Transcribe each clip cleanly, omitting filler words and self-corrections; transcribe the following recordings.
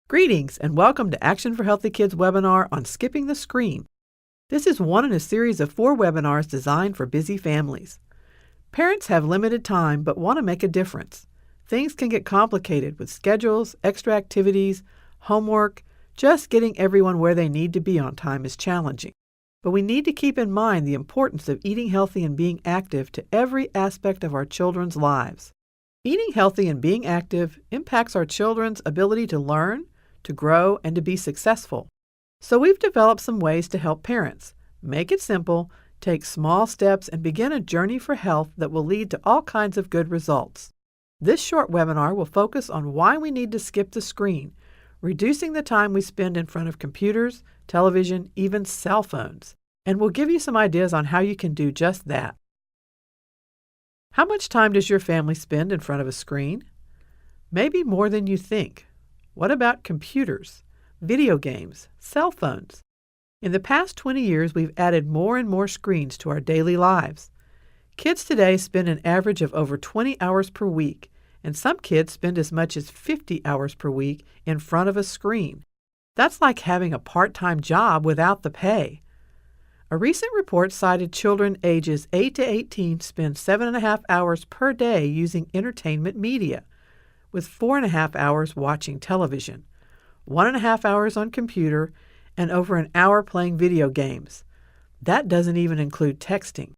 Greetings and welcome to Action for Healthy Kids webinar on skipping the screen. This is one in a series of 4 webinars designed for busy families. Parents have limited time but want to make a difference. Things can get complicated with schedules, extra activities, homework. Just getting everyone where they need to be on time is challenging. But we need to keep in mind the importance of eating healthy and being active to every aspect of our children's lives. Eating healthy and being active impacts our children's ability to learn, to grow, and to be successful. So we've developed some ways to help parents. Make it simple, take small steps, and begin a journey for health that will lead to all kinds of good results. This short webinar will focus on why we need to skip the screen, reducing the time we spend in front of computers, television, even cell phones. And we'll give you some ideas on how you can do just that. How much time does your family spend in front of a screen? Maybe more than you think. What about computers, video games, cell phones? In the past 20 years, we've added more and more screens to our daily lives. Kids today spend an average of over 20 hours per week, and some kids spend as much as 50 hours per week in front of a screen. That's like having a part-time job without the pay. A recent report cited children ages 8 to 18 spend 7.5 hours per day using entertainment media, with 4.5 hours watching television, 1.5 hours on computer, and over an hour playing video games. That doesn't even include texting.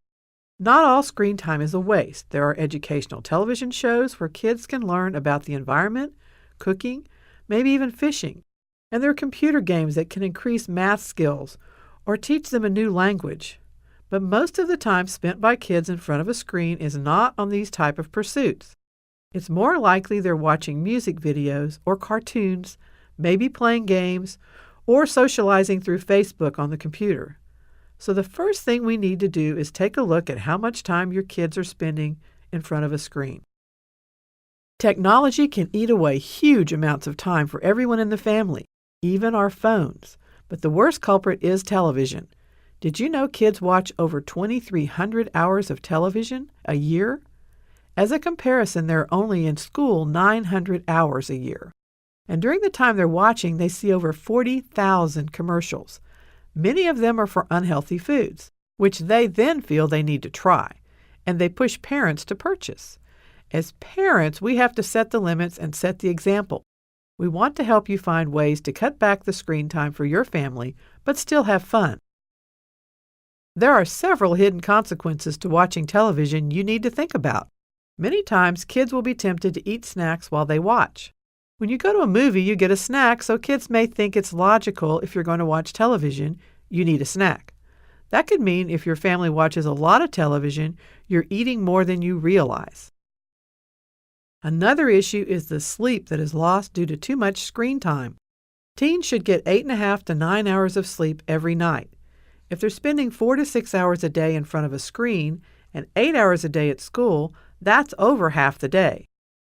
Not all screen time is a waste. There are educational television shows where kids can learn about the environment, cooking, maybe even fishing. And there are computer games that can increase math skills or teach them a new language. But most of the time spent by kids in front of a screen is not on these type of pursuits. It's more likely they're watching music videos or cartoons, maybe playing games, or socializing through Facebook on the computer. So the first thing we need to do is take a look at how much time your kids are spending in front of a screen. Technology can eat away huge amounts of time for everyone in the family, even our phones. But the worst culprit is television. Did you know kids watch over 2,300 hours of television a year? As a comparison, they're only in school 900 hours a year. And during the time they're watching, they see over 40,000 commercials. Many of them are for unhealthy foods, which they then feel they need to try, and they push parents to purchase. As parents, we have to set the limits and set the example. We want to help you find ways to cut back the screen time for your family, but still have fun. There are several hidden consequences to watching television you need to think about. Many times, kids will be tempted to eat snacks while they watch. When you go to a movie, you get a snack, so kids may think it's logical if you're going to watch television, you need a snack. That could mean if your family watches a lot of television, you're eating more than you realize. Another issue is the sleep that is lost due to too much screen time. Teens should get 8.5 to 9 hours of sleep every night. If they're spending 4 to 6 hours a day in front of a screen and 8 hours a day at school, that's over half the day.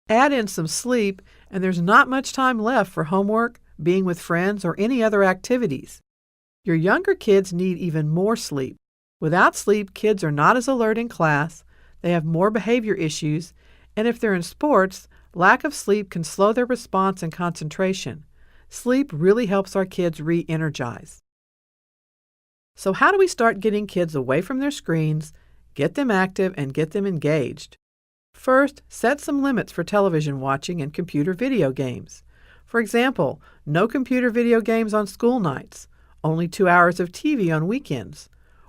Add in some sleep, and there's not much time left for homework, being with friends, or any other activities. Your younger kids need even more sleep. Without sleep, kids are not as alert in class, they have more behavior issues, and if they're in sports, lack of sleep can slow their response and concentration. Sleep really helps our kids re-energize. So how do we start getting kids away from their screens, get them active, and get them engaged? First, set some limits for television watching and computer video games. For example, no computer video games on school nights, only 2 hours of TV on weekends,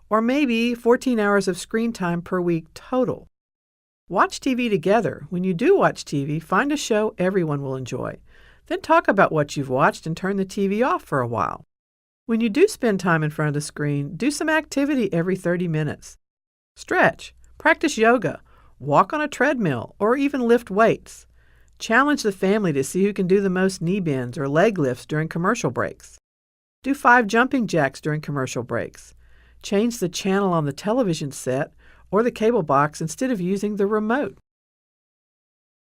or maybe 14 hours of screen time per week total. Watch TV together. When you do watch TV, find a show everyone will enjoy. Then talk about what you've watched and turn the TV off for a while. When you do spend time in front of the screen, do some activity every 30 minutes. Stretch, practice yoga, walk on a treadmill, or even lift weights. Challenge the family to see who can do the most knee bends or leg lifts during commercial breaks. Do 5 jumping jacks during commercial breaks. Change the channel on the television set or the cable box instead of using the remote.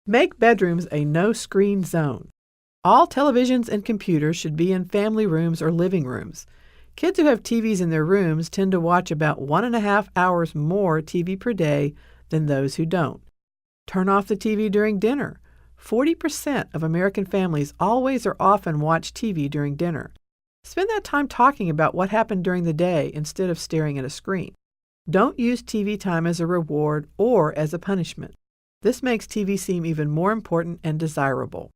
Make bedrooms a no-screen zone. All televisions and computers should be in family rooms or living rooms. Kids who have TVs in their rooms tend to watch about 1.5 hours more TV per day than those who don't. Turn off the TV during dinner. 40% of American families always or often watch TV during dinner. Spend that time talking about what happened during the day instead of staring at a screen. Don't use TV time as a reward or as a punishment. This makes TV seem even more important and desirable.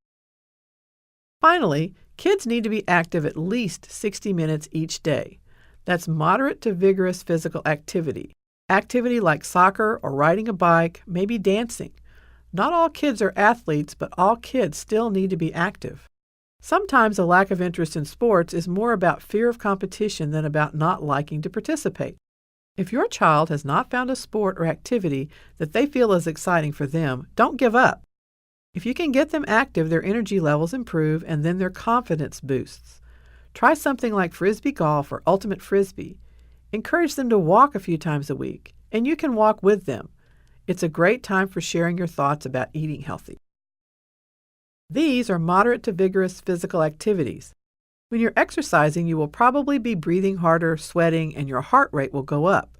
Finally, kids need to be active at least 60 minutes each day. That's moderate to vigorous physical activity. Activity like soccer or riding a bike, maybe dancing. Not all kids are athletes, but all kids still need to be active. Sometimes a lack of interest in sports is more about fear of competition than about not liking to participate. If your child has not found a sport or activity that they feel is exciting for them, don't give up. If you can get them active, their energy levels improve and then their confidence boosts. Try something like frisbee golf or ultimate frisbee. Encourage them to walk a few times a week, and you can walk with them. It's a great time for sharing your thoughts about eating healthy. These are moderate to vigorous physical activities. When you're exercising, you will probably be breathing harder, sweating, and your heart rate will go up.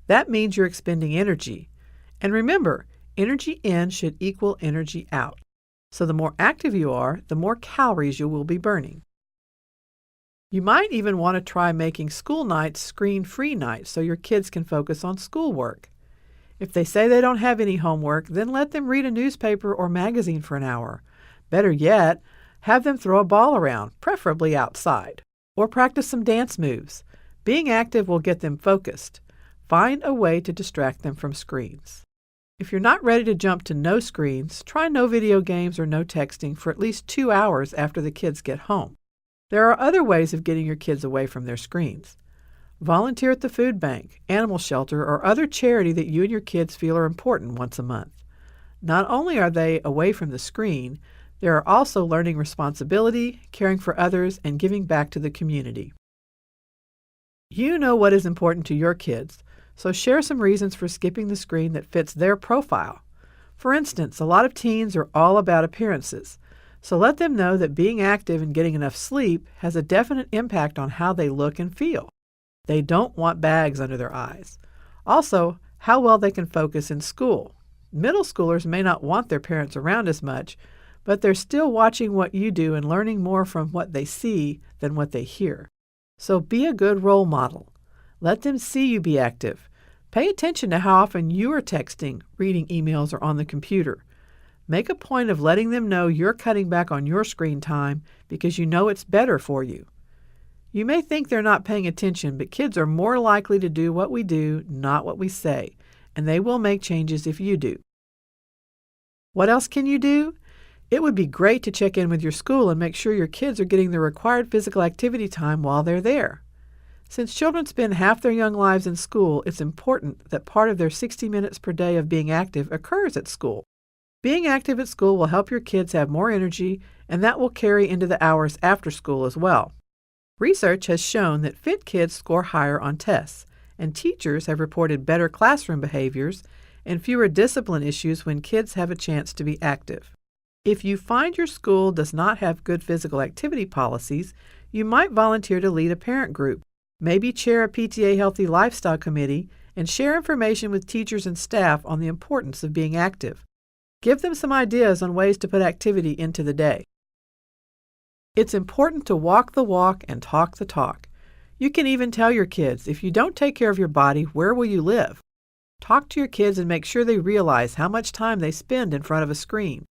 That means you're expending energy. And remember, energy in should equal energy out. So the more active you are, the more calories you will be burning. You might even want to try making school nights screen-free nights so your kids can focus on schoolwork. If they say they don't have any homework, then let them read a newspaper or magazine for an hour. Better yet, have them throw a ball around, preferably outside, or practice some dance moves. Being active will get them focused. Find a way to distract them from screens. If you're not ready to jump to no screens, try no video games or no texting for at least 2 hours after the kids get home. There are other ways of getting your kids away from their screens. Volunteer at the food bank, animal shelter, or other charity that you and your kids feel are important once a month. Not only are they away from the screen, they are also learning responsibility, caring for others, and giving back to the community. You know what is important to your kids, so share some reasons for skipping the screen that fits their profile. For instance, a lot of teens are all about appearances, so let them know that being active and getting enough sleep has a definite impact on how they look and feel. They don't want bags under their eyes. Also, how well they can focus in school. Middle schoolers may not want their parents around as much, but they're still watching what you do and learning more from what they see than what they hear. So be a good role model. Let them see you be active. Pay attention to how often you are texting, reading emails, or on the computer. Make a point of letting them know you're cutting back on your screen time because you know it's better for you. You may think they're not paying attention, but kids are more likely to do what we do, not what we say, and they will make changes if you do. What else can you do? It would be great to check in with your school and make sure your kids are getting the required physical activity time while they're there. Since children spend half their young lives in school, it's important that part of their 60 minutes per day of being active occurs at school. Being active at school will help your kids have more energy, and that will carry into the hours after school as well. Research has shown that fit kids score higher on tests, and teachers have reported better classroom behaviors and fewer discipline issues when kids have a chance to be active. If you find your school does not have good physical activity policies, you might volunteer to lead a parent group, maybe chair a PTA Healthy Lifestyle Committee, and share information with teachers and staff on the importance of being active. Give them some ideas on ways to put activity into the day. It's important to walk the walk and talk the talk. You can even tell your kids, if you don't take care of your body, where will you live? Talk to your kids and make sure they realize how much time they spend in front of a screen.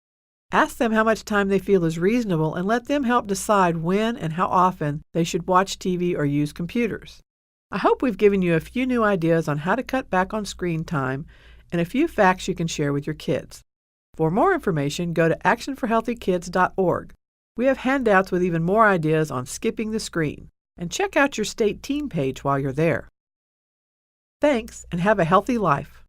Ask them how much time they feel is reasonable and let them help decide when and how often they should watch TV or use computers. I hope we've given you a few new ideas on how to cut back on screen time and a few facts you can share with your kids. For more information, go to actionforhealthykids.org. We have handouts with even more ideas on skipping the screen. And check out your state team page while you're there. Thanks, and have a healthy life.